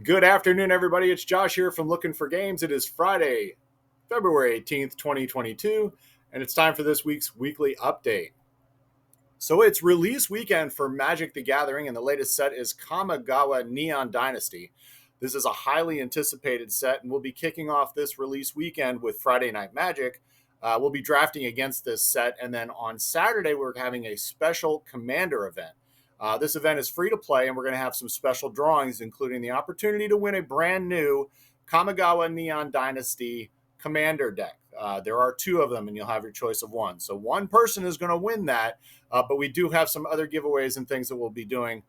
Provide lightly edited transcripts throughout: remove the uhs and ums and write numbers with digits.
Good afternoon, everybody. It's Josh here from Lookin for Games. It is Friday, February 18th, 2022, and it's time for this week's weekly update. So it's release weekend for Magic the Gathering, and the latest set is Kamigawa Neon Dynasty. This is a highly anticipated set, and we'll be kicking off this release weekend with Friday Night Magic. We'll be drafting against this set, and then on Saturday, we're having a special Commander event. This event is free to play, and we're going to have some special drawings, including the opportunity to win a brand new Kamigawa Neon Dynasty Commander deck. There are two of them, and you'll have your choice of one. So one person is going to win that, but we do have some other giveaways and things that we'll be doing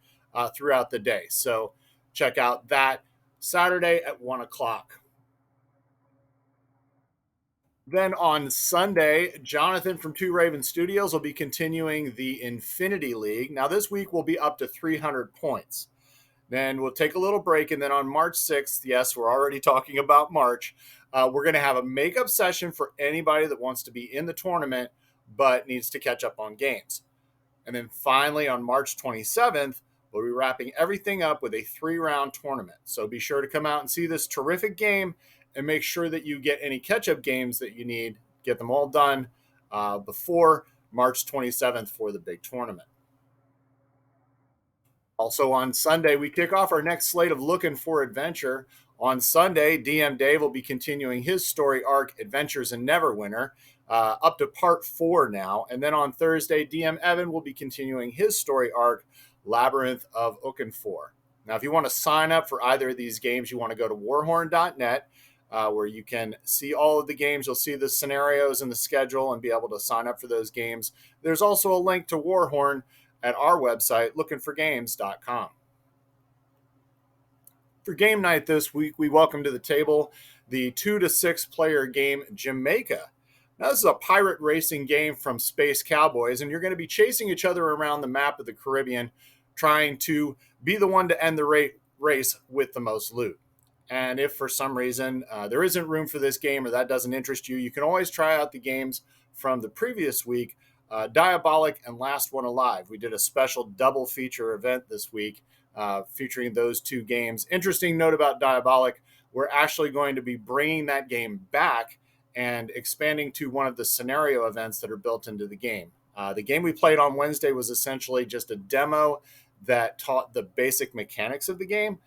throughout the day. So check out that Saturday at 1 o'clock. Then on Sunday, Jonathan from Two Raven Studios will be continuing the Infinity League. Now, this week will be up to 300 points. Then we'll take a little break. And then on March 6th, yes, we're already talking about March, we're going to have a makeup session for anybody that wants to be in the tournament but needs to catch up on games. And then finally, on March 27th, we'll be wrapping everything up with a 3-round tournament. So be sure to come out and see this terrific game and make sure that you get any catch-up games that you need, get them all done before March 27th for the big tournament. Also on Sunday, we kick off our next slate of Lookin for Adventure. On Sunday, DM Dave will be continuing his story arc, Adventures in Neverwinter, up to part 4 now. And then on Thursday, DM Evan will be continuing his story arc, Labyrinth of Oakenfor. Now, if you want to sign up for either of these games, you want to go to warhorn.net, where you can see all of the games. You'll see the scenarios and the schedule and be able to sign up for those games. There's also a link to Warhorn at our website, lookinforgames.com. For game night this week, we welcome to the table the 2 to 6 player game Jamaica. Now, this is a pirate racing game from Space Cowboys, and you're going to be chasing each other around the map of the Caribbean, trying to be the one to end the race with the most loot. And if for some reason there isn't room for this game or that doesn't interest you, you can always try out the games from the previous week, Diabolic and Last One Alive. We did a special double feature event this week featuring those two games. Interesting note about Diabolic, we're actually going to be bringing that game back and expanding to one of the scenario events that are built into the game. The game we played on Wednesday was essentially just a demo that taught the basic mechanics of the game.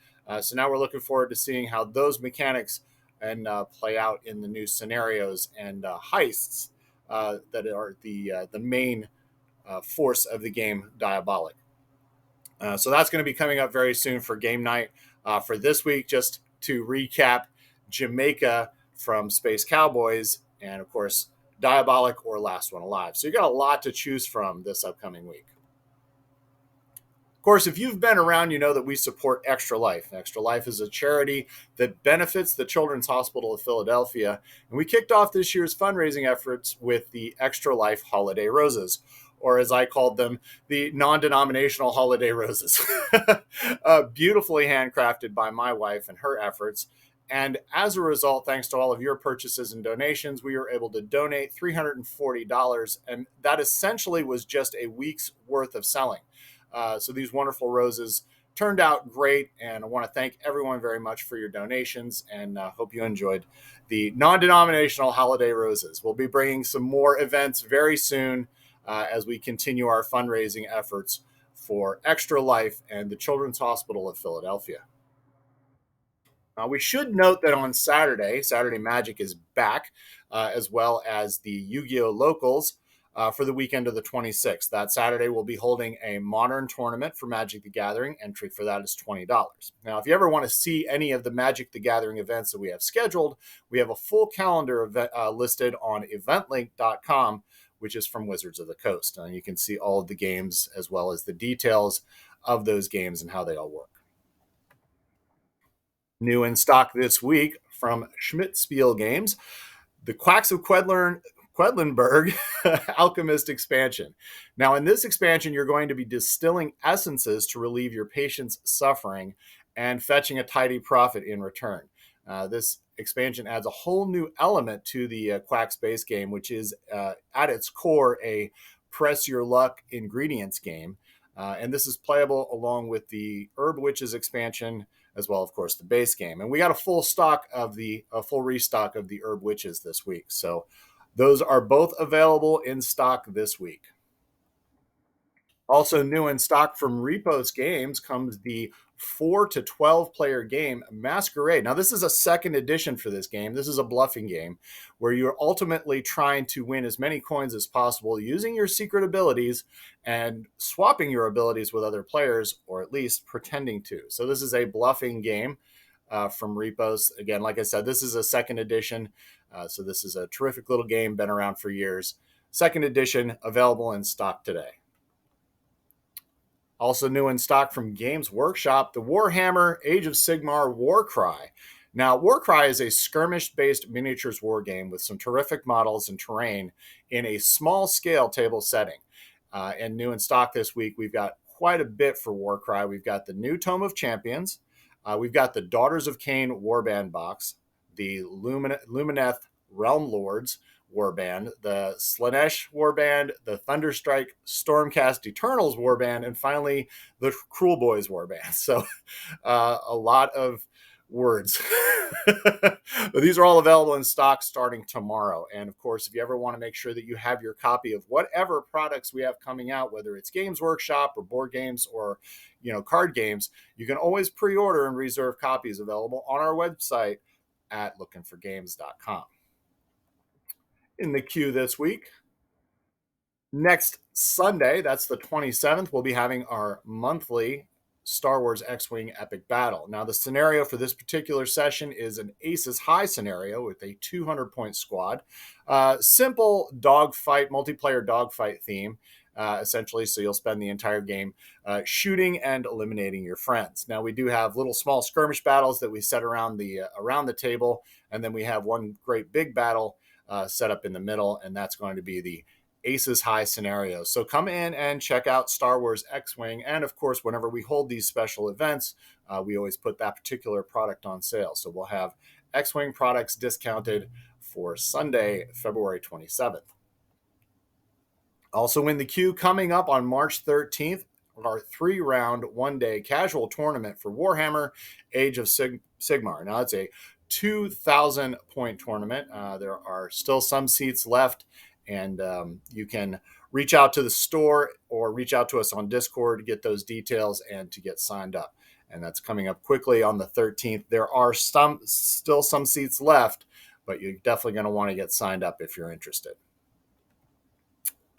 So now we're looking forward to seeing how those mechanics and play out in the new scenarios and heists that are the main force of the game, Diabolic. So that's going to be coming up very soon for game night. For this week, just to recap, Jamaica from Space Cowboys, and of course, Diabolic or Last One Alive. So you got a lot to choose from this upcoming week. Of course, if you've been around, you know that we support Extra Life. Extra Life is a charity that benefits the Children's Hospital of Philadelphia. And we kicked off this year's fundraising efforts with the Extra Life Holiday Roses, or as I called them, the non-denominational holiday roses. Beautifully handcrafted by my wife and her efforts. And as a result, thanks to all of your purchases and donations, we were able to donate $340. And that essentially was just a week's worth of selling. So these wonderful roses turned out great, and I want to thank everyone very much for your donations, and hope you enjoyed the non-denominational holiday roses. We'll be bringing some more events very soon as we continue our fundraising efforts for Extra Life and the Children's Hospital of Philadelphia. We should note that on Saturday Magic is back, as well as the Yu-Gi-Oh! Locals. For the weekend of the 26th. That Saturday, we'll be holding a modern tournament for Magic the Gathering. Entry for that is $20. Now, if you ever want to see any of the Magic the Gathering events that we have scheduled, we have a full calendar event, listed on eventlink.com, which is from Wizards of the Coast. And you can see all of the games as well as the details of those games and how they all work. New in stock this week from Schmidt Spiel Games, the Quacks of Quedlingburg Alchemist expansion. Now, in this expansion, you're going to be distilling essences to relieve your patient's suffering and fetching a tidy profit in return. This expansion adds a whole new element to the Quack Space game, which is at its core a press your luck ingredients game. And this is playable along with the Herb Witches expansion, as well, of course, the base game. And we got a full restock of the Herb Witches this week. So those are both available in stock this week. Also new in stock from Repos Games comes the 4 to 12 player game Masquerade. Now, this is a second edition for this game. This is a bluffing game where you're ultimately trying to win as many coins as possible using your secret abilities and swapping your abilities with other players, or at least pretending to. So this is a bluffing game from Repos. Again, like I said, this is a second edition. So this is a terrific little game, been around for years. Second edition, available in stock today. Also new in stock from Games Workshop, the Warhammer Age of Sigmar Warcry. Now, Warcry is a skirmish-based miniatures war game with some terrific models and terrain in a small-scale table setting. And new in stock this week, we've got quite a bit for Warcry. We've got the new Tome of Champions. We've got the Daughters of Cain warband box, the Lumineth Realm Lords warband, the Slanesh warband, the Thunderstrike Stormcast Eternals warband, and finally the Cruel Boys warband. So a lot of words. But these are all available in stock starting tomorrow. And of course, if you ever want to make sure that you have your copy of whatever products we have coming out, whether it's Games Workshop or board games or card games, you can always pre-order and reserve copies available on our website at lookinforgames.com. In the queue this week, next Sunday, that's the 27th, we'll be having our monthly Star Wars X-Wing Epic Battle. Now, the scenario for this particular session is an Aces High scenario with a 200-point squad. Simple dogfight, multiplayer dogfight theme, essentially, so you'll spend the entire game shooting and eliminating your friends. Now, we do have little small skirmish battles that we set around the table, and then we have one great big battle set up in the middle, and that's going to be the Aces High scenario. So come in and check out Star Wars X-Wing, and of course, whenever we hold these special events, we always put that particular product on sale. So we'll have X-Wing products discounted for Sunday, February 27th. Also in the queue, coming up on March 13th, our 3-round, 1-day casual tournament for Warhammer Age of Sigmar. Now, it's a 2,000-point tournament. There are still some seats left, and you can reach out to the store or reach out to us on Discord to get those details and to get signed up. And that's coming up quickly on the 13th. There are still some seats left, but you're definitely going to want to get signed up if you're interested.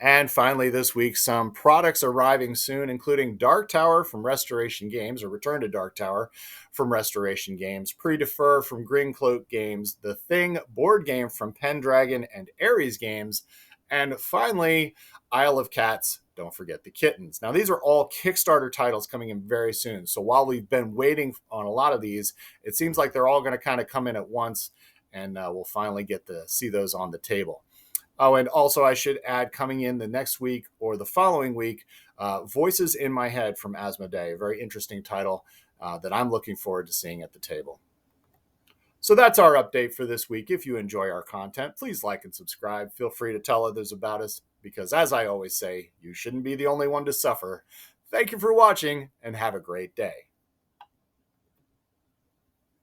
And finally, this week, some products arriving soon, including Dark Tower from Restoration Games, or Return to Dark Tower from Restoration Games, Pre-Defer from Green Cloak Games, The Thing board game from Pendragon and Ares Games, and finally, Isle of Cats, Don't Forget the Kittens. Now, these are all Kickstarter titles coming in very soon. So while we've been waiting on a lot of these, it seems like they're all going to kind of come in at once, and we'll finally get to see those on the table. Oh, and also I should add, coming in the next week or the following week, Voices in My Head from Asmodee, a very interesting title that I'm looking forward to seeing at the table. So that's our update for this week. If you enjoy our content, please like and subscribe. Feel free to tell others about us because, as I always say, you shouldn't be the only one to suffer. Thank you for watching and have a great day.